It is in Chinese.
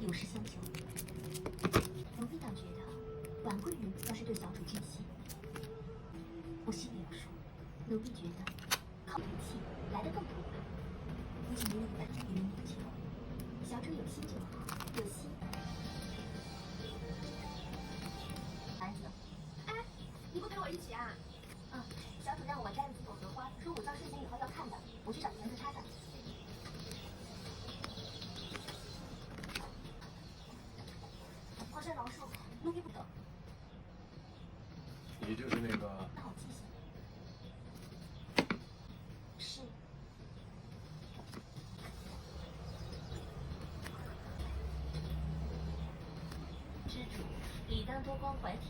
有事相求。奴婢倒觉得婉贵人倒是对小主尽心。我心里有数，奴婢觉得靠人气来得更痛快。不仅没有反正与人有求，小主有心就好，有心。丸子，哎，你不陪我一起啊？嗯，小主让我摘了几朵荷花，说午觉睡醒以后要看的，我去找钳子插上。皇上饶恕，奴婢不懂。你就是那个？那好记性。是。知主理当多关怀体。